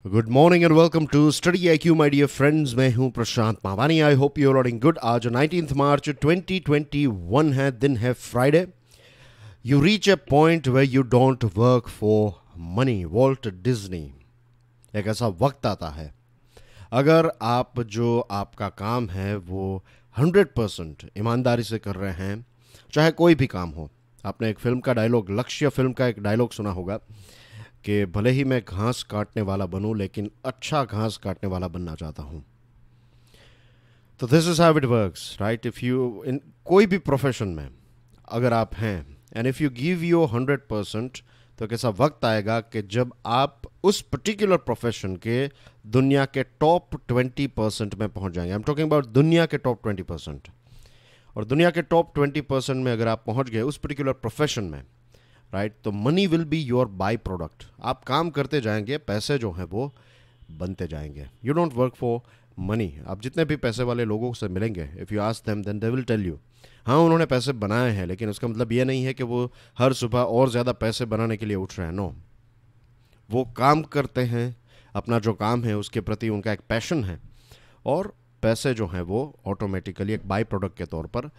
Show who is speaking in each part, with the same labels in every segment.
Speaker 1: Good morning and welcome to study IQ my dear friends. मैं हूं Prashant Mawani. I hope you are all good. आज 19 मार्च 2021 है, दिन है Friday. You reach a point way you don't work for money. Walt Disney. एक ऐसा वक्त आता है, अगर आप जो आपका काम है वो 100% ईमानदारी से कर रहे हैं, चाहे कोई भी काम हो। आपने एक फिल्म का डायलॉग, लक्ष्य फिल्म का एक डायलॉग सुना होगा कि भले ही मैं घास काटने वाला बनूं, लेकिन अच्छा घास काटने वाला बनना चाहता हूं। तो this is how it works, right? If you in कोई भी प्रोफेशन में अगर आप हैं and if you give your 100%, तो एक ऐसा वक्त आएगा कि जब आप उस पर्टिकुलर प्रोफेशन के दुनिया के टॉप 20% में पहुंच जाएंगे। आई एम टॉकिंग अबाउट दुनिया के टॉप 20%। और दुनिया के टॉप 20% में अगर आप पहुंच गए उस पर्टिकुलर प्रोफेशन में, राइट, तो money will be your by product. आप काम करते जाएंगे, पैसे जो हैं वो बनते जाएंगे। You don't work for money. आप जितने भी पैसे वाले लोगों से मिलेंगे, if you ask them then they will tell you, हाँ उन्होंने पैसे बनाए हैं, लेकिन उसका मतलब ये नहीं है कि वो हर सुबह और ज़्यादा पैसे बनाने के लिए उठ रहे हैं। नो, वो काम करते हैं, अपना जो काम है उसके प्रति उनका एक पैशन है, और पैसे जो हैं वो ऑटोमेटिकली एक बाई प्रोडक्ट के तौर पर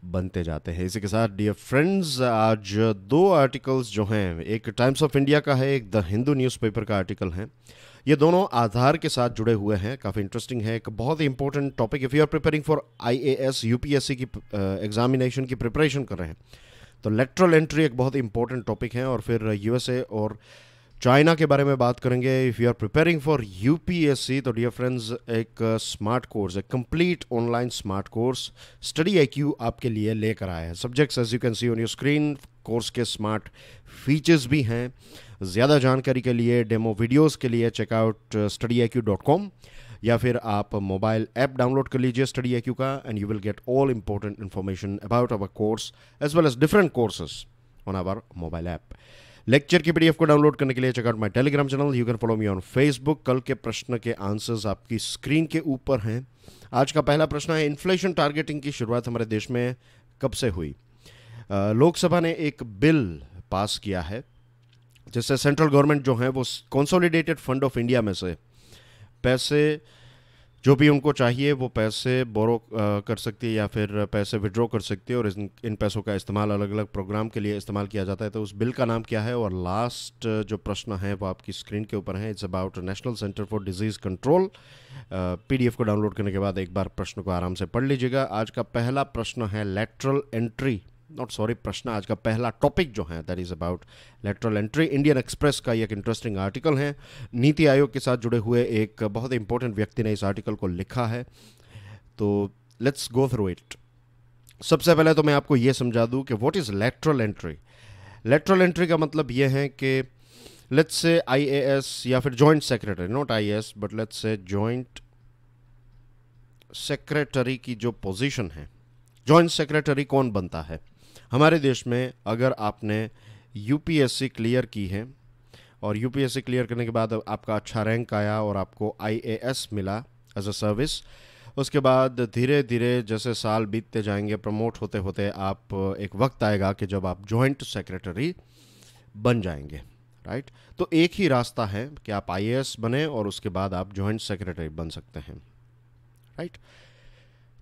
Speaker 1: बनते जाते हैं। इसी के साथ डियर फ्रेंड्स, आज दो आर्टिकल्स जो हैं, एक टाइम्स ऑफ इंडिया का है, एक द हिंदू न्यूज़पेपर का आर्टिकल है। ये दोनों आधार के साथ जुड़े हुए हैं। काफ़ी इंटरेस्टिंग है, एक बहुत ही important topic. If you are preparing for IAS UPSC की एग्जामिनेशन की प्रिपरेशन कर रहे हैं, तो लेटरल एंट्री एक बहुत इंपॉर्टेंट टॉपिक है। और फिर यूएसए और चाइना के बारे में बात करेंगे। If you are preparing for UPSC, तो डियर फ्रेंड्स, एक स्मार्ट कोर्स, एक complete online smart course Study IQ आपके लिए लेकर आया है। Subjects as you can see on your screen. Course के स्मार्ट फीचर्स भी हैं। ज़्यादा जानकारी के लिए, डेमो वीडियोस के लिए चेकआउट studyIQ.com, या फिर आप मोबाइल ऐप डाउनलोड कर लीजिए स्टडी आईक्यू का, and you will get all important information about our course as well as different courses on our mobile app. Lecture की पीडीएफ को डाउनलोड करने के लिए check out my Telegram channel. You can follow me on Facebook. कल के प्रश्न के answers आपकी स्क्रीन के ऊपर हैं। आज का पहला प्रश्न है, इन्फ्लेशन टारगेटिंग की शुरुआत हमारे देश में कब से हुई? लोकसभा ने एक बिल पास किया है जिससे सेंट्रल गवर्नमेंट जो है वो कंसोलिडेटेड फंड ऑफ इंडिया में से पैसे जो भी उनको चाहिए वो पैसे बोरो कर सकती है, या फिर पैसे विड्रॉ कर सकती है, और इन पैसों का इस्तेमाल अलग अलग प्रोग्राम के लिए इस्तेमाल किया जाता है। तो उस बिल का नाम क्या है? और लास्ट जो प्रश्न है वो आपकी स्क्रीन के ऊपर है। It's about national centre for disease control. PDF को डाउनलोड करने के बाद एक बार प्रश्न को आराम से पढ़ लीजिएगा। आज का पहला प्रश्न है लेटरल एंट्री, नॉट सॉरी प्रश्न, आज का पहला टॉपिक जो है that is about lateral entry. Indian express का ये एक इंटरेस्टिंग आर्टिकल है। नीति आयोग के साथ जुड़े हुए एक बहुत इंपॉर्टेंट व्यक्ति ने इस आर्टिकल को लिखा है, तो लेट्स गो थ्रू इट। सबसे पहले तो मैं आपको ये समझा दूं कि what is lateral entry. Lateral entry का मतलब ये है कि लेट्स से आईएएस या फिर joint secretary, not IAS but let's say joint secretary की जो पोजीशन है, जॉइंट सेक्रेटरी कौन बनता है हमारे देश में? अगर आपने यूपीएससी क्लियर की है और यूपीएससी क्लियर करने के बाद आपका अच्छा रैंक आया और आपको आईएएस मिला एज अ सर्विस, उसके बाद धीरे धीरे जैसे साल बीतते जाएंगे, प्रमोट होते होते आप एक वक्त आएगा कि जब आप जॉइंट सेक्रेटरी बन जाएंगे, राइट? तो एक ही रास्ता है कि आप आईएएस बने और उसके बाद आप जॉइंट सेक्रेटरी बन सकते हैं, राइट?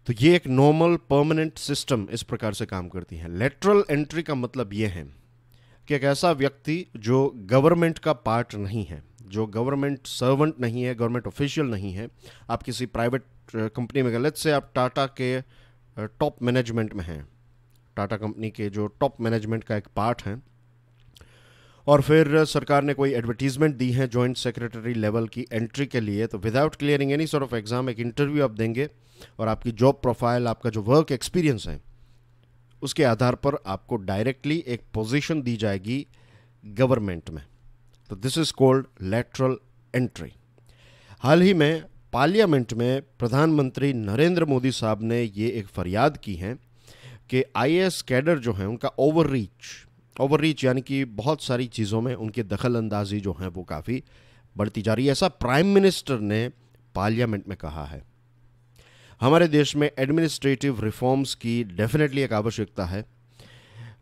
Speaker 1: तो ये एक नॉर्मल परमानेंट सिस्टम इस प्रकार से काम करती है। लेटरल एंट्री का मतलब ये है कि एक ऐसा व्यक्ति जो गवर्नमेंट का पार्ट नहीं है, जो गवर्नमेंट सर्वेंट नहीं है, गवर्नमेंट ऑफिशियल नहीं है, आप किसी प्राइवेट कंपनी में गए, लेट्स से आप टाटा के टॉप मैनेजमेंट में हैं, टाटा कंपनी के जो टॉप मैनेजमेंट का एक पार्ट है, और फिर सरकार ने कोई एडवर्टीजमेंट दी है जॉइंट सेक्रेटरी लेवल की एंट्री के लिए, तो without clearing any sort of exam एक इंटरव्यू आप देंगे, और आपकी जॉब प्रोफाइल, आपका जो वर्क एक्सपीरियंस है, उसके आधार पर आपको डायरेक्टली एक पोजीशन दी जाएगी गवर्नमेंट में। तो this is called lateral entry. हाल ही में पार्लियामेंट में प्रधानमंत्री नरेंद्र मोदी साहब ने ये एक फरियाद की है कि आईएएस कैडर जो है उनका ओवररीच यानी कि बहुत सारी चीज़ों में उनकी दखल अंदाजी जो है वो काफ़ी बढ़ती जा रही है। ऐसा प्राइम मिनिस्टर ने पार्लियामेंट में कहा है। हमारे देश में एडमिनिस्ट्रेटिव रिफॉर्म्स की डेफिनेटली एक आवश्यकता है।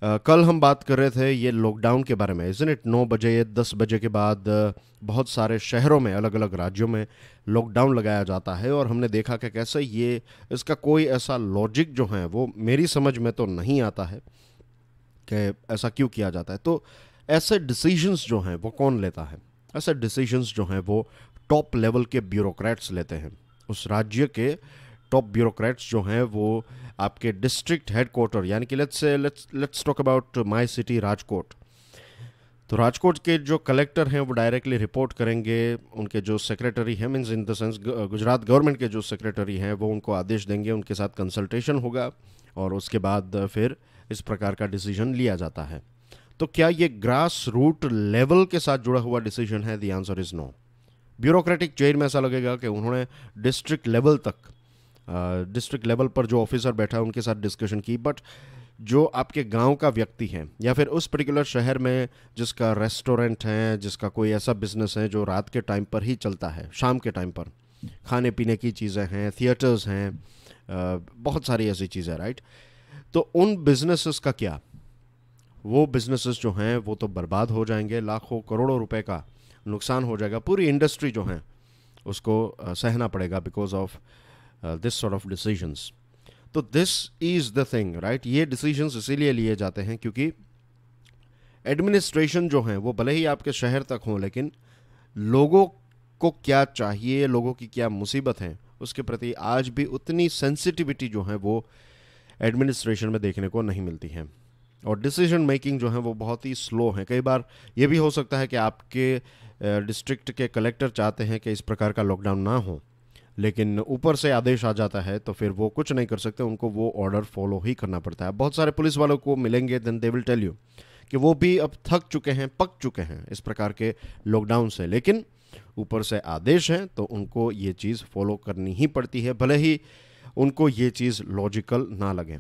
Speaker 1: कल हम बात कर रहे थे ये लॉकडाउन के बारे में, इज़न्ट इट? 9 बजे 10 बजे के बाद बहुत सारे शहरों में, अलग अलग राज्यों में लॉकडाउन लगाया जाता है, और हमने देखा कि कैसे ये इसका कोई ऐसा लॉजिक जो है वो मेरी समझ में तो नहीं आता है कि ऐसा क्यों किया जाता है। तो ऐसे डिसीजंस जो हैं वो कौन लेता है? ऐसे डिसीजंस जो हैं वो टॉप लेवल के ब्यूरोक्रेट्स लेते हैं। उस राज्य के टॉप ब्यूरोक्रेट्स जो हैं वो आपके डिस्ट्रिक्ट हेडक्वार्टर, यानी कि let's talk about my city Rajkot. तो राजकोट के जो कलेक्टर हैं वो डायरेक्टली रिपोर्ट करेंगे उनके जो सेक्रेटरी हैं, means in the sense Gujarat government के जो सेक्रेटरी हैं वो उनको आदेश देंगे, उनके साथ कंसल्टेशन होगा और उसके बाद फिर इस प्रकार का डिसीजन लिया जाता है। तो क्या ये ग्रास रूट लेवल के साथ जुड़ा हुआ डिसीजन है? The answer is no. Bureaucratic chain में ऐसा लगेगा कि उन्होंने डिस्ट्रिक्ट लेवल पर जो ऑफिसर बैठा है उनके साथ डिस्कशन की, बट जो आपके गांव का व्यक्ति है या फिर उस पर्टिकुलर शहर में जिसका रेस्टोरेंट है, जिसका कोई ऐसा बिजनेस है जो रात के टाइम पर ही चलता है, शाम के टाइम पर खाने पीने की चीज़ें हैं, थिएटर्स हैं, बहुत सारी ऐसी चीज़ें, राइट? तो उन बिजनेसेस का क्या? वो बिजनेसेस जो हैं वो तो बर्बाद हो जाएंगे, लाखों करोड़ों रुपए का नुकसान हो जाएगा, पूरी इंडस्ट्री जो है उसको सहना पड़ेगा because of this sort of decisions. तो this is the thing, right? ये डिसीजंस इसीलिए लिए जाते हैं क्योंकि एडमिनिस्ट्रेशन जो है वो भले ही आपके शहर तक हो, लेकिन लोगों को क्या चाहिए, लोगों की क्या मुसीबत है, उसके प्रति आज भी उतनी सेंसिटिविटी जो है वो एडमिनिस्ट्रेशन में देखने को नहीं मिलती है, और डिसीजन मेकिंग जो है वो बहुत ही स्लो है। कई बार ये भी हो सकता है कि आपके डिस्ट्रिक्ट के कलेक्टर चाहते हैं कि इस प्रकार का लॉकडाउन ना हो, लेकिन ऊपर से आदेश आ जाता है तो फिर वो कुछ नहीं कर सकते, उनको वो ऑर्डर फॉलो ही करना पड़ता है। बहुत सारे पुलिस वालों को मिलेंगे, then they will tell you कि वो भी अब थक चुके हैं, पक चुके हैं इस प्रकार के लॉकडाउन से, लेकिन ऊपर से आदेश है तो उनको ये चीज़ फॉलो करनी ही पड़ती है, भले ही उनको ये चीज़ लॉजिकल ना लगे।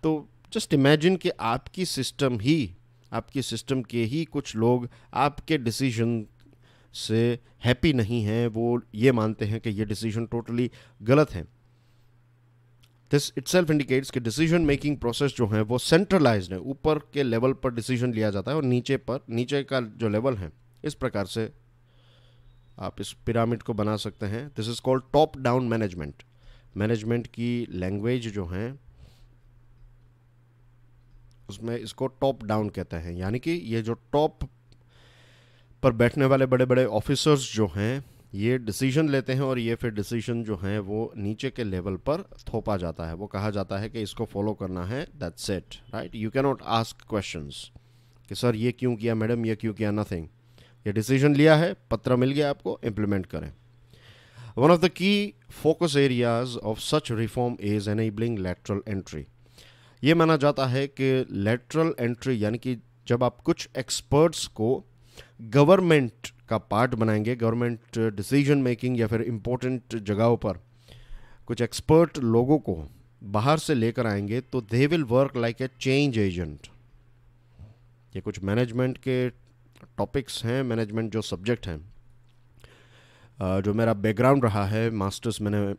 Speaker 1: तो जस्ट इमेजिन कि आपकी सिस्टम के ही कुछ लोग आपके डिसीजन से हैप्पी नहीं हैं, वो ये मानते हैं कि ये डिसीजन टोटली गलत है। दिस इटसेल्फ इंडिकेट्स कि डिसीजन मेकिंग प्रोसेस जो है वो सेंट्रलाइज्ड है, ऊपर के लेवल पर डिसीजन लिया जाता है और नीचे का जो लेवल है, इस प्रकार से आप इस पिरामिड को बना सकते हैं। This is called top down management. Management की लैंग्वेज जो है उसमें इसको टॉप डाउन कहते हैं, यानी कि ये जो टॉप पर बैठने वाले बड़े बड़े ऑफिसर्स जो हैं ये डिसीजन लेते हैं, और ये फिर डिसीजन जो है वो नीचे के लेवल पर थोपा जाता है। वो कहा जाता है कि इसको फॉलो करना है, that's it, right? You can not ask questions कि सर ये क्यों किया, मैडम ये क्यों किया, नथिंग। ये डिसीजन लिया है, पत्र मिल गया आपको, इम्प्लीमेंट करें। One of the key focus areas of such reform is enabling lateral entry. ये माना जाता है कि लैटरल एंट्री यानी कि जब आप कुछ एक्सपर्ट्स को गवर्नमेंट का पार्ट बनाएंगे, गवर्नमेंट डिसीजन मेकिंग या फिर इम्पोर्टेंट जगहों पर कुछ एक्सपर्ट लोगों को बाहर से लेकर आएंगे, तो they will work like a change agent. ये कुछ मैनेजमेंट के टॉपिक्स हैं, मैनेजमेंट जो सब्जेक्ट हैं, जो मेरा बैकग्राउंड रहा है, मास्टर्स मैंने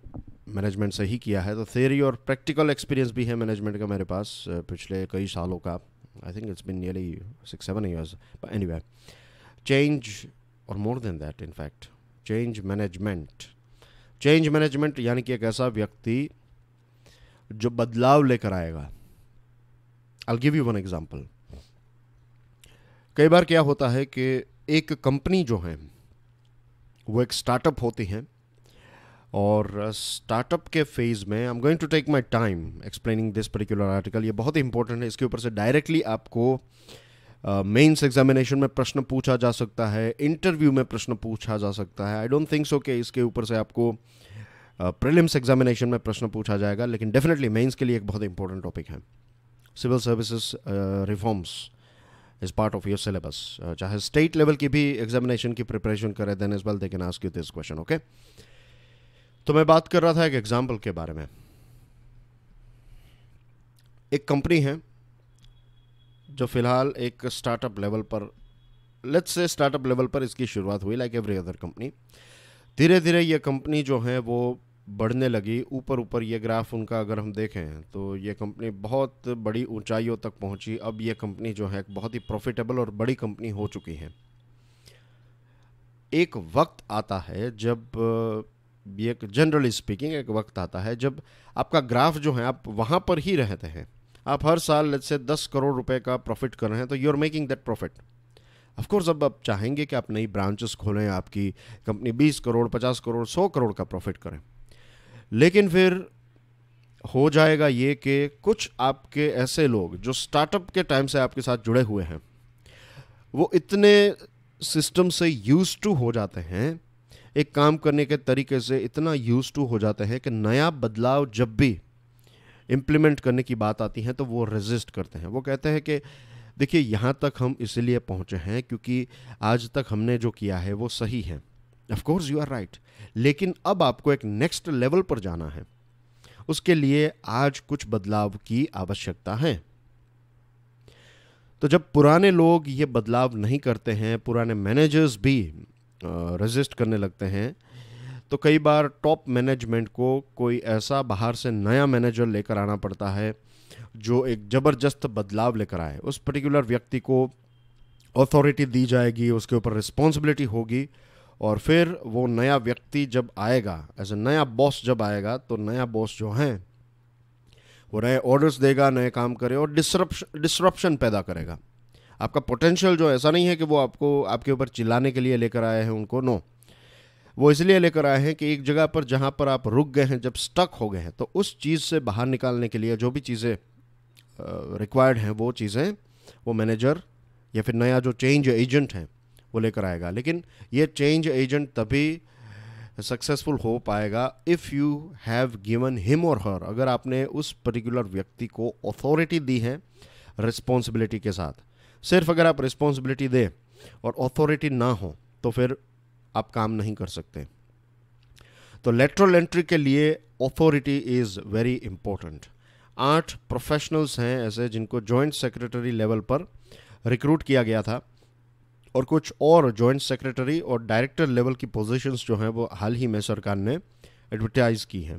Speaker 1: मैनेजमेंट से ही किया है, तो थियरी और प्रैक्टिकल एक्सपीरियंस भी है मैनेजमेंट का मेरे पास पिछले कई सालों का। I think it's been nearly 6-7 years, but anyway, change or more than that, in fact, change management यानी कि एक ऐसा व्यक्ति जो बदलाव लेकर आएगा। I'll give you one example. कई बार क्या होता है कि एक कंपनी जो है वो एक स्टार्टअप होती है, और स्टार्टअप के फेज में I am going to take my time explaining this particular article, ये बहुत ही इंपॉर्टेंट है। इसके ऊपर से डायरेक्टली आपको मेंस एग्जामिनेशन में प्रश्न पूछा जा सकता है, इंटरव्यू में प्रश्न पूछा जा सकता है। आई डोंट थिंक सो कि इसके ऊपर से आपको प्रीलिम्स एग्जामिनेशन में प्रश्न पूछा जाएगा, लेकिन डेफिनेटली मेंस के लिए एक बहुत इंपॉर्टेंट टॉपिक है। Civil services reforms is part of your syllabus. चाहे स्टेट लेवल की भी एग्जामिनेशन की प्रिपरेशन करें, then as well they can ask you this question, okay? तो मैं बात कर रहा था एक एग्जाम्पल के बारे में। एक कंपनी है जो फिलहाल एक स्टार्टअप लेवल पर, लेट्स से स्टार्टअप लेवल पर इसकी शुरुआत हुई, लाइक एवरी अदर कंपनी। धीरे धीरे ये कंपनी जो है वो बढ़ने लगी ऊपर ऊपर। ये ग्राफ उनका अगर हम देखें तो ये कंपनी बहुत बड़ी ऊंचाइयों तक पहुंची। अब ये कंपनी जो है बहुत ही प्रॉफिटेबल और बड़ी कंपनी हो चुकी है। एक वक्त आता है जब ये जनरली स्पीकिंग एक वक्त आता है जब आपका ग्राफ जो है आप वहाँ पर ही रहते हैं। आप हर साल लेट्स से 10 करोड़ रुपए का प्रॉफिट कर रहे हैं तो you are making that profit. Of course अब आप चाहेंगे कि आप नई ब्रांचेस खोलें, आपकी कंपनी 20 करोड़ 50 करोड़ 100 करोड़ का प्रॉफिट करें, लेकिन फिर हो जाएगा ये कि कुछ आपके ऐसे लोग जो स्टार्टअप के टाइम से आपके साथ जुड़े हुए हैं वो इतने सिस्टम से यूज टू हो जाते हैं, एक काम करने के तरीके से इतना यूज टू हो जाते हैं कि नया बदलाव जब भी इम्प्लीमेंट करने की बात आती है तो वो रेजिस्ट करते हैं। वो कहते हैं कि देखिए यहाँ तक हम इसलिए पहुँचे हैं क्योंकि आज तक हमने जो किया है वो सही है। Of course you are right, लेकिन अब आपको एक नेक्स्ट लेवल पर जाना है, उसके लिए आज कुछ बदलाव की आवश्यकता है। तो जब पुराने लोग ये बदलाव नहीं करते हैं, पुराने मैनेजर्स भी रेजिस्ट करने लगते हैं, तो कई बार टॉप मैनेजमेंट को कोई ऐसा बाहर से नया मैनेजर लेकर आना पड़ता है जो एक ज़बरदस्त बदलाव लेकर आए। उस पर्टिकुलर व्यक्ति को अथॉरिटी दी जाएगी, उसके ऊपर रिस्पॉन्सिबिलिटी होगी, और फिर वो नया व्यक्ति जब आएगा, एज ए नया बॉस जब आएगा, तो नया बॉस जो है वो नए ऑर्डर्स देगा, नए काम करे और डिसरप्शन पैदा करेगा। आपका पोटेंशियल जो ऐसा नहीं है कि वो आपको आपके ऊपर चिल्लाने के लिए लेकर आए हैं उनको, नो, वो इसलिए लेकर आए हैं कि एक जगह पर जहाँ पर आप रुक गए हैं, जब स्टक हो गए हैं, तो उस चीज़ से बाहर निकालने के लिए जो भी चीज़ें रिक्वायर्ड हैं वो चीज़ें वो मैनेजर या फिर नया जो चेंज एजेंट है वो लेकर आएगा। लेकिन ये चेंज एजेंट तभी सक्सेसफुल हो पाएगा if you have given him और हर, अगर आपने उस पर्टिकुलर व्यक्ति को अथॉरिटी दी है रिस्पॉन्सिबिलिटी के साथ। सिर्फ अगर आप रिस्पॉन्सिबिलिटी दे और अथॉरिटी ना हो तो फिर आप काम नहीं कर सकते। तो लेटरल एंट्री के लिए authority is very important. 8 professionals हैं ऐसे जिनको जॉइंट सेक्रेटरी लेवल पर रिक्रूट किया गया था, और कुछ और जॉइंट सेक्रेटरी और डायरेक्टर लेवल की पोजीशंस जो हैं वो हाल ही में सरकार ने एडवर्टाइज की हैं।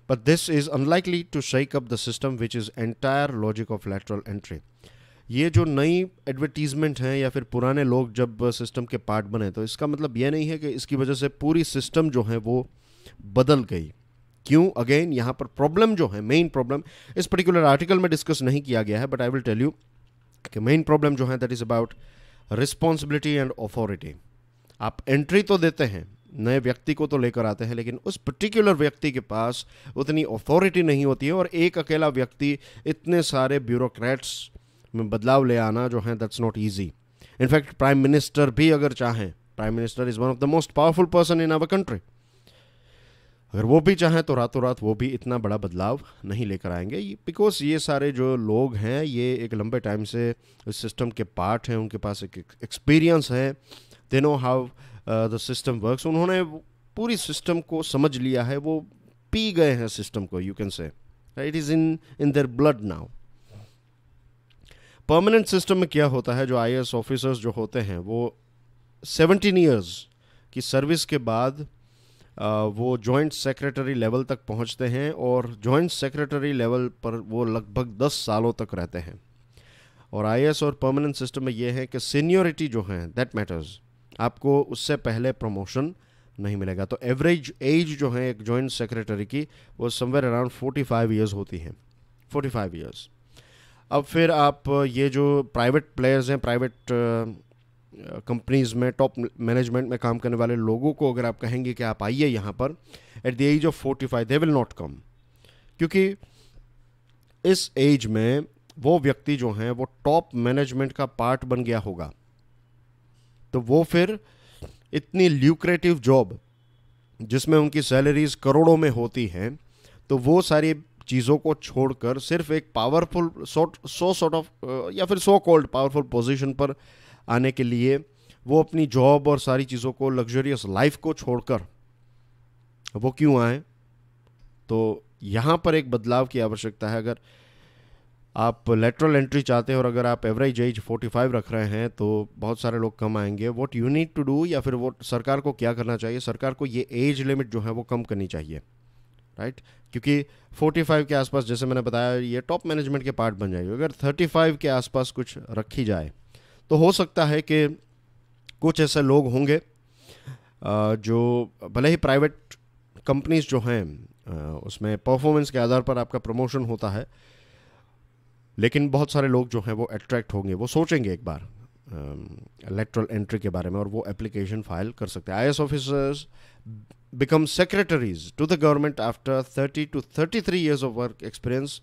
Speaker 1: But this is unlikely to shake up the system which is entire logic of lateral entry. ये जो नई एडवर्टीजमेंट हैं या फिर पुराने लोग जब सिस्टम के पार्ट बने, तो इसका मतलब ये नहीं है कि इसकी वजह से पूरी सिस्टम जो है वो बदल गई। क्यों? अगेन यहाँ पर प्रॉब्लम जो है, मेन प्रॉब्लम इस पर्टिकुलर आर्टिकल में डिस्कस नहीं किया गया है, but I will tell you कि मेन प्रॉब्लम जो है that is about responsibility and authority. आप एंट्री तो देते हैं, नए व्यक्ति को तो लेकर आते हैं, लेकिन उस पर्टिकुलर व्यक्ति के पास उतनी अथॉरिटी नहीं होती है, और एक अकेला व्यक्ति इतने सारे ब्यूरोक्रेट्स में बदलाव ले आना जो है that's not easy. In fact prime minister भी अगर चाहें, prime minister is one of the most powerful person in our country, अगर वो भी चाहें तो रातों रात वो भी इतना बड़ा बदलाव नहीं लेकर आएंगे, बिकॉज ये सारे जो लोग हैं ये एक लंबे टाइम से इस सिस्टम के पार्ट हैं, उनके पास एक एक्सपीरियंस है, they know how the system works. उन्होंने पूरी सिस्टम को समझ लिया है, वो पी गए हैं सिस्टम को, you can say it is in their blood now. Permanent system में क्या होता है, जो IAS ऑफिसर्स जो होते हैं वो 17 ईयर्स की सर्विस के बाद वो जॉइंट सेक्रेटरी लेवल तक पहुंचते हैं, और जॉइंट सेक्रेटरी लेवल पर वो लगभग 10 सालों तक रहते हैं। और IAS और परमानेंट सिस्टम में ये है कि सीनियरिटी जो है दैट मैटर्स, आपको उससे पहले प्रमोशन नहीं मिलेगा। तो एवरेज एज जो है एक जॉइंट सेक्रेटरी की वो समवेयर अराउंड 45 ईयर्स होती है, 45 ईयर्स। अब फिर आप ये जो प्राइवेट प्लेयर्स हैं, प्राइवेट कंपनीज़ में टॉप मैनेजमेंट में काम करने वाले लोगों को अगर आप कहेंगे कि आप आइए यहाँ पर at the age of 45, they will not come, क्योंकि इस एज में वो व्यक्ति जो हैं वो टॉप मैनेजमेंट का पार्ट बन गया होगा, तो वो फिर इतनी ल्यूक्रेटिव जॉब जिसमें उनकी सैलरीज करोड़ों में होती हैं, तो वो सारी चीज़ों को छोड़कर सिर्फ एक पावरफुल सॉर्ट ऑफ या फिर सो कॉल्ड पावरफुल पोजीशन पर आने के लिए वो अपनी जॉब और सारी चीज़ों को, लग्जरियस लाइफ को छोड़कर वो क्यों आए? तो यहाँ पर एक बदलाव की आवश्यकता है। अगर आप लेटरल एंट्री चाहते हैं और अगर आप एवरेज एज 45 रख रहे हैं तो बहुत सारे लोग कम आएंगे। What you need to do, या फिर वो सरकार को क्या करना चाहिए, सरकार को ये एज लिमिट जो है वो कम करनी चाहिए। राइट, क्योंकि 45 के आसपास जैसे मैंने बताया ये टॉप मैनेजमेंट के पार्ट बन जाएगी। अगर 35 के आसपास कुछ रखी जाए तो हो सकता है कि कुछ ऐसे लोग होंगे जो भले ही प्राइवेट कंपनीज जो हैं उसमें परफॉर्मेंस के आधार पर आपका प्रमोशन होता है, लेकिन बहुत सारे लोग जो हैं वो अट्रैक्ट होंगे, वो सोचेंगे एक बार लेटरल एंट्री के बारे में और वो एप्लीकेशन फाइल कर सकते हैं। IAS officers become secretaries to the government after 30 to 33 years of work experience।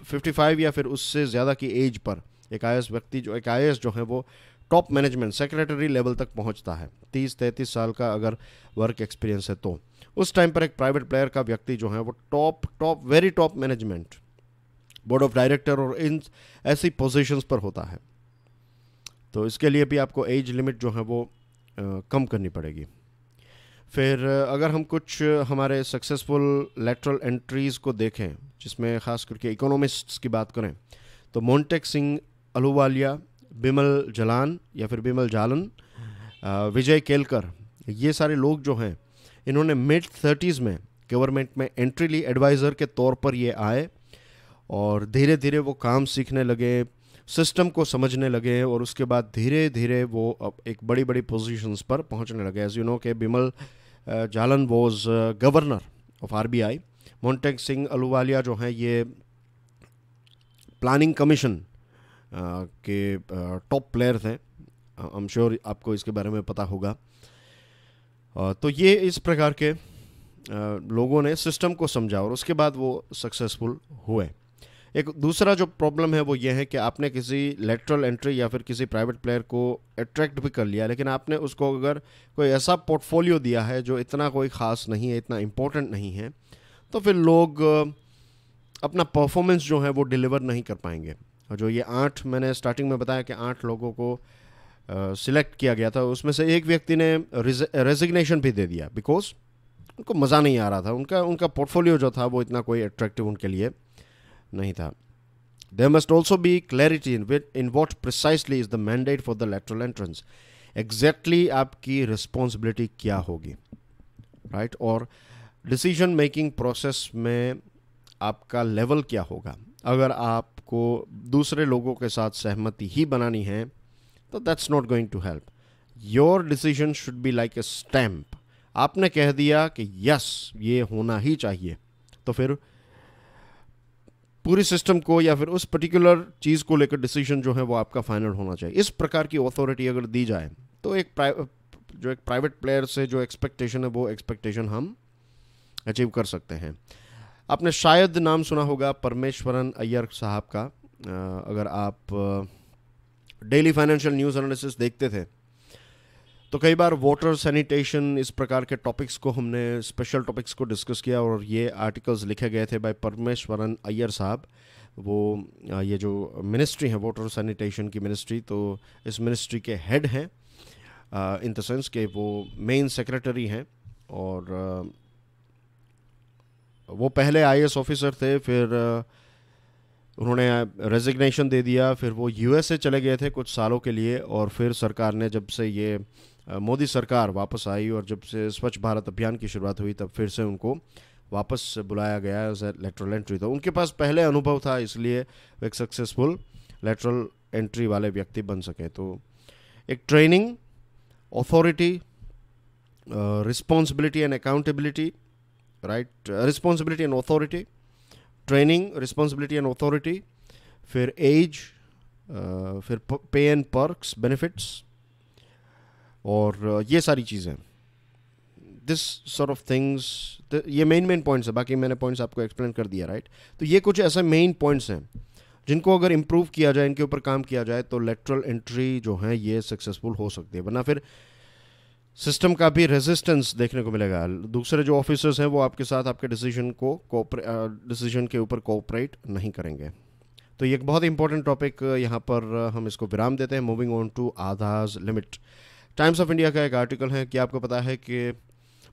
Speaker 1: 55 या फिर उससे ज़्यादा की एज पर एक आईएएस व्यक्ति जो है वो टॉप मैनेजमेंट सेक्रेटरी लेवल तक पहुंचता है। 30-33 साल का अगर वर्क एक्सपीरियंस है तो उस टाइम पर एक प्राइवेट प्लेयर का व्यक्ति जो है वो top very top management, board of director और इन ऐसी पोजीशंस पर होता है। तो इसके लिए भी आपको एज लिमिट जो है वो कम करनी पड़ेगी। फिर अगर हम कुछ हमारे सक्सेसफुल लेटरल एंट्रीज़ को देखें, जिसमें ख़ास करके इकोनॉमिस्ट्स की बात करें, तो मोंटेक सिंह अहलूवालिया, बिमल जलान या फिर बिमल जालन, विजय केलकर, ये सारे लोग जो हैं इन्होंने मिड 30s में गवर्नमेंट में एंट्री ली। एडवाइज़र के तौर पर ये आए और धीरे धीरे वो काम सीखने लगे, सिस्टम को समझने लगे और उसके बाद धीरे धीरे वो अब एक बड़ी बड़ी पोजीशंस पर पहुंचने लगे। एज यू नो के Bimal Jalan was governor of RBI. Montek Singh Ahluwalia जो हैं ये प्लानिंग कमीशन के टॉप प्लेयर थे। आई एम श्योर आपको इसके बारे में पता होगा। तो ये इस प्रकार के लोगों ने सिस्टम को समझा और उसके बाद वो सक्सेसफुल हुए। एक दूसरा जो प्रॉब्लम है वो ये है कि आपने किसी लेटरल एंट्री या फिर किसी प्राइवेट प्लेयर को अट्रैक्ट भी कर लिया, लेकिन आपने उसको अगर कोई ऐसा पोर्टफोलियो दिया है जो इतना कोई ख़ास नहीं है, इतना इम्पोर्टेंट नहीं है, तो फिर लोग अपना परफॉर्मेंस जो है वो डिलीवर नहीं कर पाएंगे। और जो ये 8 मैंने स्टार्टिंग में बताया कि 8 लोगों को सिलेक्ट किया गया था, उसमें से एक व्यक्ति ने रेजिग्नेशन भी दे दिया बिकॉज उनको मज़ा नहीं आ रहा था, उनका पोर्टफोलियो जो था वो इतना कोई अट्रैक्टिव उनके लिए नहीं था। There must also be clarity in what precisely is the mandate for the lateral entrance। Exactly आपकी responsibility क्या होगी, right? और decision making process में आपका level क्या होगा। अगर आपको दूसरे लोगों के साथ सहमति ही बनानी है तो that's not going to help। Your decision should be like a stamp। आपने कह दिया कि yes ये होना ही चाहिए, तो फिर पूरी सिस्टम को या फिर उस पर्टिकुलर चीज़ को लेकर डिसीजन जो है वो आपका फाइनल होना चाहिए। इस प्रकार की अथॉरिटी अगर दी जाए तो एक प्राइवेट प्लेयर से जो एक्सपेक्टेशन है वो एक्सपेक्टेशन हम अचीव कर सकते हैं। आपने शायद नाम सुना होगा परमेश्वरन अय्यर साहब का। अगर आप डेली फाइनेंशियल न्यूज़ एनालिसिस देखते थे तो कई बार वाटर सैनिटेशन इस प्रकार के टॉपिक्स को हमने स्पेशल टॉपिक्स को डिस्कस किया और ये आर्टिकल्स लिखे गए थे बाय परमेश्वरन अय्यर साहब। वो ये जो मिनिस्ट्री है वाटर सैनिटेशन की मिनिस्ट्री, तो इस मिनिस्ट्री के हेड हैं इन द सेंस के वो मेन सेक्रेटरी हैं और वो पहले आईएएस ऑफिसर थे, फिर उन्होंने रेजिग्नेशन दे दिया, फिर वो यूएसए चले गए थे कुछ सालों के लिए और फिर सरकार ने जब से ये मोदी सरकार वापस आई और जब से स्वच्छ भारत अभियान की शुरुआत हुई तब फिर से उनको वापस बुलाया गया एज ए लेटरल एंट्री। तो उनके पास पहले अनुभव था, इसलिए वो एक सक्सेसफुल लेटरल एंट्री वाले व्यक्ति बन सके। तो एक training, authority, responsibility and accountability, right, responsibility and authority, training, responsibility and authority, फिर एज, फिर पे एंड पर्क्स, बेनिफिट्स और ये सारी चीज़ें, दिस सॉर्ट ऑफ थिंग्स, ये मेन पॉइंट्स है। बाकी मैंने पॉइंट्स आपको एक्सप्लेन कर दिया, राइट। तो ये कुछ ऐसे मेन पॉइंट्स हैं जिनको अगर इम्प्रूव किया जाए, इनके ऊपर काम किया जाए तो लेटरल एंट्री जो है ये सक्सेसफुल हो सकती है, वरना फिर सिस्टम का भी रेजिस्टेंस देखने को मिलेगा। दूसरे जो ऑफिसर्स हैं वो आपके साथ आपके डिसीजन के ऊपर कोऑपरेट नहीं करेंगे। तो ये एक बहुत इंपॉर्टेंट टॉपिक, यहाँ पर हम इसको विराम देते हैं। मूविंग ऑन टू आधार्स लिमिट। टाइम्स ऑफ इंडिया का एक आर्टिकल है कि आपको पता है कि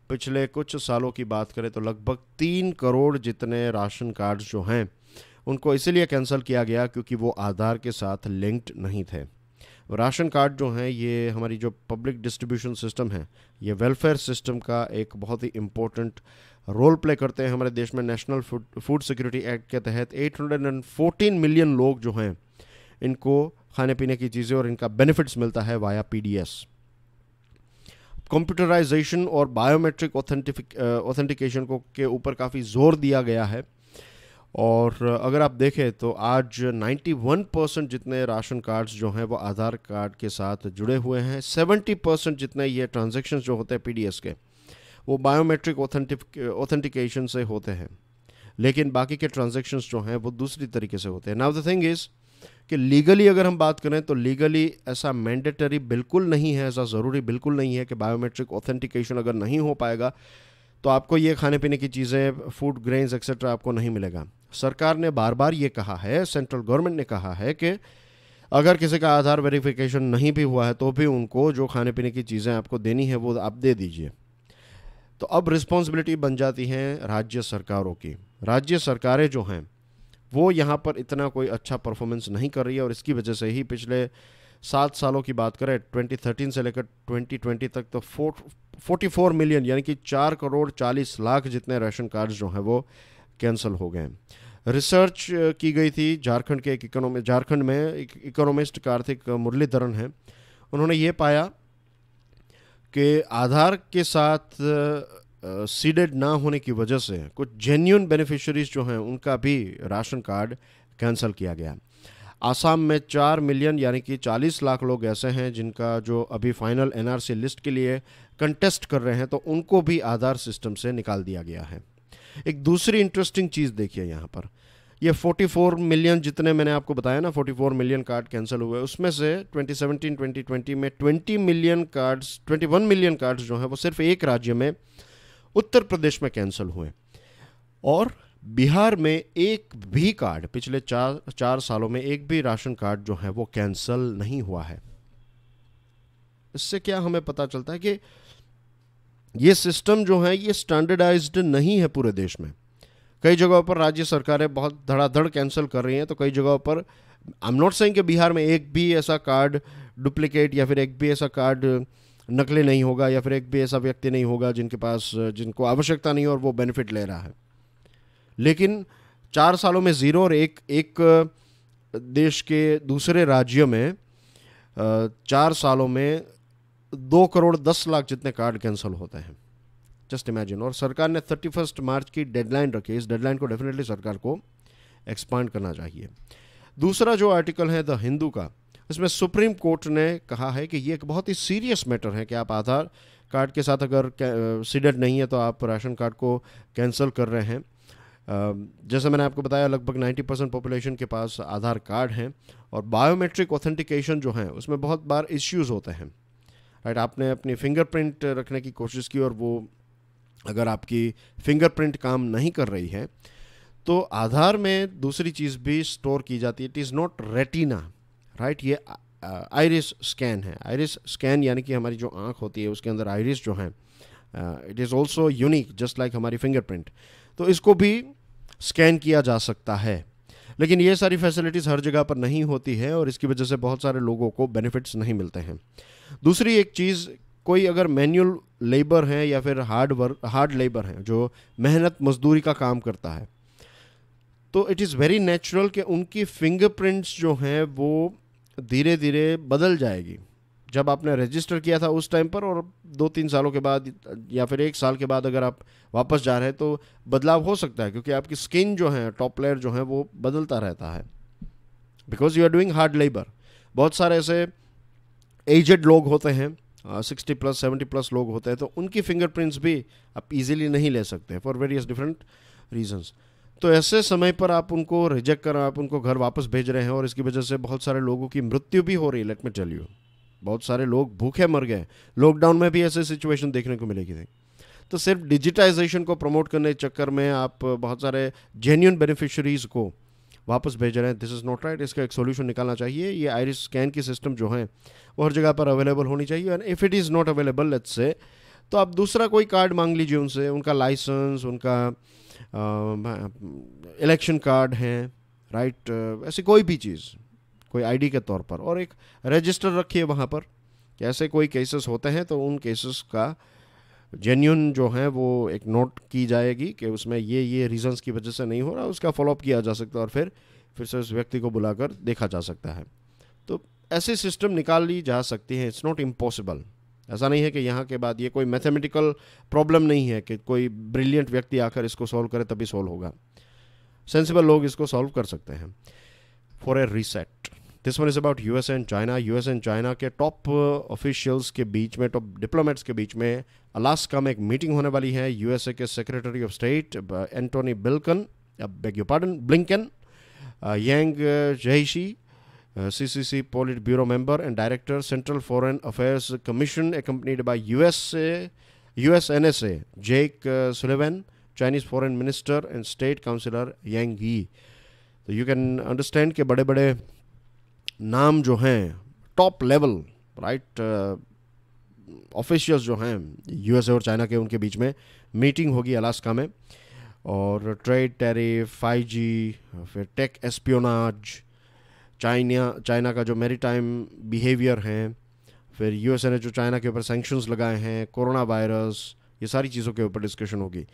Speaker 1: पिछले कुछ सालों की बात करें तो लगभग 3 करोड़ जितने राशन कार्ड्स जो हैं उनको इसीलिए कैंसिल किया गया क्योंकि वो आधार के साथ लिंक्ड नहीं थे। राशन कार्ड जो हैं ये हमारी जो पब्लिक डिस्ट्रीब्यूशन सिस्टम है, ये वेलफेयर सिस्टम का एक बहुत ही इम्पोर्टेंट रोल प्ले करते हैं हमारे देश में। नेशनल फूड सिक्योरिटी एक्ट के तहत 814 मिलियन लोग जो हैं इनको खाने पीने की चीज़ें और इनका बेनिफिट्स मिलता है वाया पीडीएस। कंप्यूटराइजेशन और बायोमेट्रिक ऑथेंटिकेशन को के ऊपर काफ़ी जोर दिया गया है, और अगर आप देखें तो आज 91% जितने राशन कार्ड्स जो हैं वो आधार कार्ड के साथ जुड़े हुए हैं। 70% जितने ये ट्रांजैक्शंस जो होते हैं पीडीएस के वो बायोमेट्रिक ऑथेंटिकेशन से होते हैं, लेकिन बाकी के ट्रांजैक्शंस जो हैं वो दूसरी तरीके से होते हैं। नाउ द थिंग इज़ कि लीगली अगर हम बात करें तो लीगली ऐसा मैंडेटरी बिल्कुल नहीं है, ऐसा ज़रूरी बिल्कुल नहीं है कि बायोमेट्रिक ऑथेंटिकेशन अगर नहीं हो पाएगा तो आपको ये खाने पीने की चीज़ें, फूड ग्रेन्स एक्सेट्रा आपको नहीं मिलेगा। सरकार ने बार बार ये कहा है, सेंट्रल गवर्नमेंट ने कहा है कि अगर किसी का आधार वेरिफिकेशन नहीं भी हुआ है तो भी उनको जो खाने पीने की चीज़ें आपको देनी है वो आप दे दीजिए। तो अब रिस्पॉन्सिबिलिटी बन जाती हैं राज्य सरकारों की। राज्य सरकारें जो हैं वो यहाँ पर इतना कोई अच्छा परफॉर्मेंस नहीं कर रही है, और इसकी वजह से ही पिछले 7 सालों की बात करें 2013 से लेकर 2020 तक तो 44 मिलियन यानी कि 4 करोड़ 40 लाख जितने राशन कार्ड्स जो हैं वो कैंसिल हो गए। रिसर्च की गई थी झारखंड के झारखंड में एक इकोनॉमिस्ट कार्तिक मुरलीधरन हैं, उन्होंने ये पाया कि आधार के साथ सीडेड ना होने की वजह से कुछ जेन्युइन बेनिफिशरीज जो हैं उनका भी राशन कार्ड कैंसिल किया गया। आसाम में 4 मिलियन यानी कि 40 लाख लोग ऐसे हैं जिनका जो अभी फाइनल एनआरसी लिस्ट के लिए कंटेस्ट कर रहे हैं, तो उनको भी आधार सिस्टम से निकाल दिया गया है। एक दूसरी इंटरेस्टिंग चीज़ देखिए यहाँ पर, ये 44 मिलियन जितने मैंने आपको बताया ना, 44 मिलियन कार्ड कैंसिल हुए, उसमें से 2017-2020 में 21 मिलियन कार्ड्स जो हैं वो सिर्फ एक राज्य में उत्तर प्रदेश में कैंसिल हुए, और बिहार में एक भी कार्ड पिछले 4 सालों में एक भी राशन कार्ड जो है वो कैंसिल नहीं हुआ है। इससे क्या हमें पता चलता है कि ये सिस्टम जो है ये स्टैंडर्डाइज्ड नहीं है पूरे देश में। कई जगहों पर राज्य सरकारें बहुत धड़ाधड़ कैंसिल कर रही हैं, तो कई जगहों पर आई एम नॉट सेइंग कि बिहार में एक भी ऐसा कार्ड डुप्लीकेट या फिर एक भी ऐसा कार्ड नकली नहीं होगा, या फिर एक भी ऐसा व्यक्ति नहीं होगा जिनको आवश्यकता नहीं और वो बेनिफिट ले रहा है। लेकिन 4 सालों में ज़ीरो, और एक देश के दूसरे राज्य में 4 सालों में 2 करोड़ 10 लाख जितने कार्ड कैंसिल होते हैं। Just imagine. और सरकार ने 31 मार्च की डेडलाइन रखी, इस डेडलाइन को डेफिनेटली सरकार को एक्सपांड करना चाहिए। दूसरा जो आर्टिकल है द हिंदू का, इसमें सुप्रीम कोर्ट ने कहा है कि ये एक बहुत ही सीरियस मैटर है कि आप आधार कार्ड के साथ अगर सीडेड नहीं है तो आप राशन कार्ड को कैंसिल कर रहे हैं। जैसे मैंने आपको बताया लगभग 90% पॉपुलेशन के पास आधार कार्ड हैं, और बायोमेट्रिक ऑथेंटिकेशन जो है उसमें बहुत बार इश्यूज़ होते हैं, राइट। आपने अपनी फिंगरप्रिंट रखने की कोशिश की और वो अगर आपकी फिंगरप्रिंट काम नहीं कर रही है तो आधार में दूसरी चीज़ भी स्टोर की जाती है। It is not retina, right. ये आइरिस स्कैन है। आइरिस स्कैन यानी कि हमारी जो आँख होती है उसके अंदर आइरिस जो है it is also unique just like हमारी फिंगरप्रिंट, तो इसको भी स्कैन किया जा सकता है। लेकिन ये सारी फैसिलिटीज़ हर जगह पर नहीं होती है और इसकी वजह से बहुत सारे लोगों को बेनिफिट्स नहीं मिलते हैं। दूसरी एक चीज़, कोई अगर मैनुअल लेबर है या फिर हार्ड लेबर है जो मेहनत मजदूरी का काम करता है, तो इट इज़ वेरी नेचुरल कि उनकी फिंगरप्रिंट्स जो हैं वो धीरे धीरे बदल जाएगी। जब आपने रजिस्टर किया था उस टाइम पर और 2-3 सालों के बाद या फिर 1 साल के बाद अगर आप वापस जा रहे हैं तो बदलाव हो सकता है, क्योंकि आपकी स्किन जो है, टॉप लेयर जो है वो बदलता रहता है, because you are doing hard labour. बहुत सारे ऐसे एजेड लोग होते हैं, 60+ 70+ लोग होते हैं, तो उनकी फिंगरप्रिंट्स भी आप इजीली नहीं ले सकते फॉर वेरियस डिफरेंट रीजंस। तो ऐसे समय पर आप उनको रिजेक्ट कर, आप उनको घर वापस भेज रहे हैं और इसकी वजह से बहुत सारे लोगों की मृत्यु भी हो रही है। लेट मी टेल यू, बहुत सारे लोग भूखे मर गए। लॉकडाउन में भी ऐसे सिचुएशन देखने को मिलेगी थी। तो सिर्फ डिजिटाइजेशन को प्रमोट करने के चक्कर में आप बहुत सारे जेन्युइन बेनिफिशरीज को वापस भेज रहे हैं। This is not right. इसका एक सोल्यूशन निकालना चाहिए। ये आइरिस स्कैन की सिस्टम जो है वो हर जगह पर अवेलेबल होनी चाहिए। And if it is not available let's say, तो आप दूसरा कोई कार्ड मांग लीजिए उनसे, उनका लाइसेंस, उनका इलेक्शन कार्ड है, राइट, ऐसी कोई भी चीज़, कोई आईडी के तौर पर, और एक रजिस्टर रखिए वहाँ पर कि ऐसे कोई केसेस होते हैं तो उन केसेस का जेन्यून जो है वो एक नोट की जाएगी कि उसमें ये रीजंस की वजह से नहीं हो रहा, उसका फॉलोअप किया जा सकता है और फिर से उस व्यक्ति को बुलाकर देखा जा सकता है। तो ऐसे सिस्टम निकाल ली जा सकती हैं, इट्स नॉट इम्पॉसिबल। ऐसा नहीं है कि यहाँ के बाद ये कोई मैथमेटिकल प्रॉब्लम नहीं है कि कोई ब्रिलियंट व्यक्ति आकर इसको सॉल्व करे तभी सॉल्व होगा। सेंसिबल लोग इसको सॉल्व कर सकते हैं। For a reset, this one is about US and China. US and China के टॉप ऑफिशियल्स के बीच में, टॉप डिप्लोमेट्स के बीच में अलास्का में एक मीटिंग होने वाली है। यूएसए के secretary of state Antony Blinken, Yang Jiechi, CCC Polit Bureau member and Director, Central Foreign Affairs Commission, accompanied by US NSA, Jake Sullivan, Chinese Foreign Minister and State Councillor Yang Yi. तो you can understand कि बड़े बड़े नाम जो हैं, top level right officials जो हैं USA और चाइना के, उनके बीच में मीटिंग होगी अलास्का में। और ट्रेड टैरिफ, 5G, फिर टेक एस्पियोनाज, चाइना का जो मैरीटाइम बिहेवियर हैं, फिर यूएसए ने जो चाइना के ऊपर सैंक्शंस लगाए हैं, कोरोना वायरस, ये सारी चीज़ों के ऊपर डिस्कशन होगी।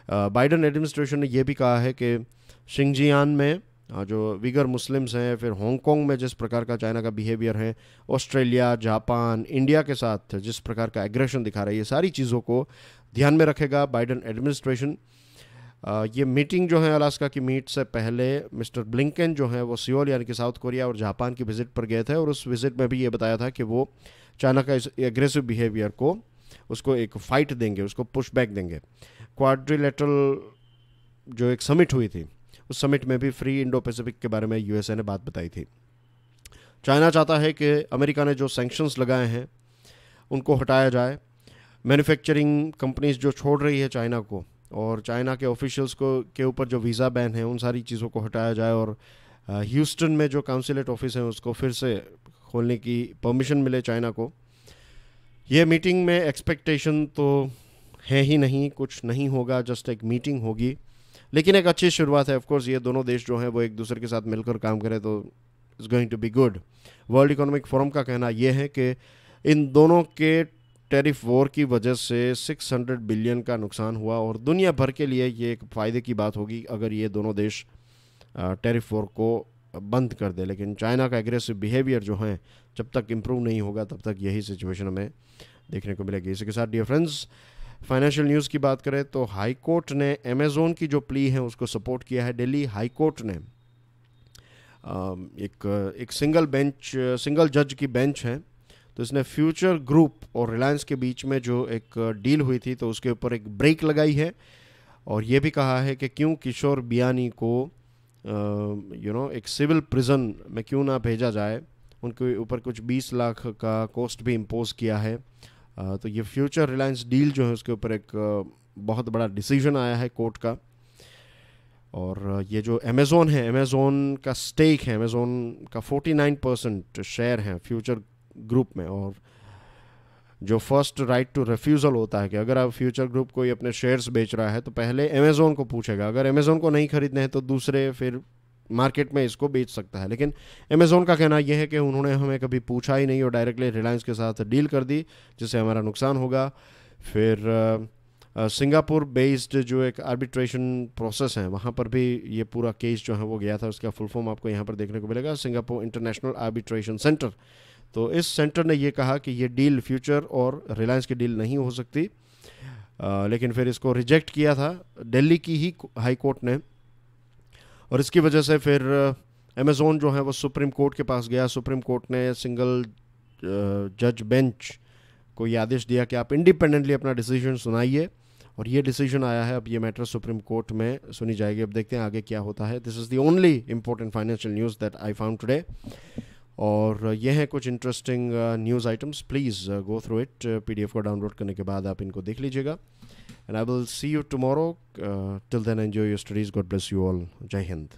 Speaker 1: बाइडन एडमिनिस्ट्रेशन ने यह भी कहा है कि शिंगजियान में जो विगर मुस्लिम्स हैं, फिर हांगकांग में जिस प्रकार का चाइना का बिहेवियर है, ऑस्ट्रेलिया, जापान, इंडिया के साथ जिस प्रकार का एग्रेशन दिखा रहा है, ये सारी चीज़ों को ध्यान में रखेगा बाइडन एडमिनिस्ट्रेशन। ये मीटिंग जो है अलास्का की मीट से पहले मिस्टर ब्लिंकन जो है वो सियोल यानी कि साउथ कोरिया और जापान की विज़िट पर गए थे, और उस विज़िट में भी ये बताया था कि वो चाइना का इस एग्रेसिव बिहेवियर को, उसको एक फ़ाइट देंगे, उसको पुश बैक देंगे। क्वाड्रिलेटरल जो एक समिट हुई थी, उस समिट में भी फ्री इंडो पैसिफिक के बारे में यूएसए ने बात बताई थी। चाइना चाहता है कि अमेरिका ने जो सैंक्शंस लगाए हैं उनको हटाया जाए, मैन्युफैक्चरिंग कंपनीज जो छोड़ रही है चाइना को, और चाइना के ऑफिशियल्स को के ऊपर जो वीज़ा बैन है, उन सारी चीज़ों को हटाया जाए, और ह्यूस्टन में जो काउंसिलेट ऑफिस है उसको फिर से खोलने की परमिशन मिले चाइना को। ये मीटिंग में एक्सपेक्टेशन तो है ही नहीं, कुछ नहीं होगा, जस्ट एक मीटिंग होगी, लेकिन एक अच्छी शुरुआत है। ऑफकोर्स ये दोनों देश जो हैं वो एक दूसरे के साथ मिलकर काम करें तो it's going to be good. World economic forum का कहना यह है कि इन दोनों के टैरिफ वॉर की वजह से 600 बिलियन का नुकसान हुआ, और दुनिया भर के लिए ये एक फ़ायदे की बात होगी अगर ये दोनों देश टैरिफ वॉर को बंद कर दे। लेकिन चाइना का एग्रेसिव बिहेवियर जो है जब तक इम्प्रूव नहीं होगा तब तक यही सिचुएशन हमें देखने को मिलेगी। इसी के साथ डियर फ्रेंड्स, फाइनेंशियल न्यूज़ की बात करें तो हाई कोर्ट ने अमेज़ॉन की जो प्ली है उसको सपोर्ट किया है। दिल्ली हाई कोर्ट ने एक सिंगल जज की बेंच है, तो इसने फ्यूचर ग्रुप और रिलायंस के बीच में जो एक डील हुई थी तो उसके ऊपर एक ब्रेक लगाई है, और ये भी कहा है कि क्यों किशोर बियानी को एक सिविल प्रिजन में क्यों ना भेजा जाए, उनके ऊपर कुछ 20 लाख का कॉस्ट भी इम्पोज किया है। तो ये फ्यूचर रिलायंस डील जो है उसके ऊपर एक बहुत बड़ा डिसीजन आया है कोर्ट का। और ये जो अमेज़ॉन है, अमेज़ॉन का स्टेक है, अमेज़ॉन का 49% शेयर है फ्यूचर ग्रुप में, और जो फर्स्ट राइट टू रिफ्यूज़ल होता है कि अगर आप फ्यूचर ग्रुप कोई अपने शेयर्स बेच रहा है तो पहले अमेज़ॉन को पूछेगा, अगर अमेज़ॉन को नहीं खरीदने हैं तो दूसरे फिर मार्केट में इसको बेच सकता है। लेकिन अमेज़ॉन का कहना यह है कि उन्होंने हमें कभी पूछा ही नहीं और डायरेक्टली रिलायंस के साथ डील कर दी जिससे हमारा नुकसान होगा। फिर सिंगापुर बेस्ड जो एक आर्बिट्रेशन प्रोसेस है वहाँ पर भी ये पूरा केस जो है वो गया था, उसका फुल फॉर्म आपको यहाँ पर देखने को मिलेगा, सिंगापुर इंटरनेशनल आर्बिट्रेशन सेंटर। तो इस सेंटर ने ये कहा कि ये डील फ्यूचर और रिलायंस की डील नहीं हो सकती, लेकिन फिर इसको रिजेक्ट किया था दिल्ली की ही हाई कोर्ट ने, और इसकी वजह से फिर अमेज़ॉन जो है वो सुप्रीम कोर्ट के पास गया। सुप्रीम कोर्ट ने सिंगल जज बेंच को ये आदेश दिया कि आप इंडिपेंडेंटली अपना डिसीजन सुनाइए, और ये डिसीजन आया है। अब ये मैटर सुप्रीम कोर्ट में सुनी जाएगी। अब देखते हैं आगे क्या होता है। This is the only important financial news that I found today, और ये हैं कुछ interesting news items. Please go through it. PDF को डाउनलोड करने के बाद आप इनको देख लीजिएगा। And I will see you tomorrow. Till then enjoy your studies. God bless you all. जय हिंद।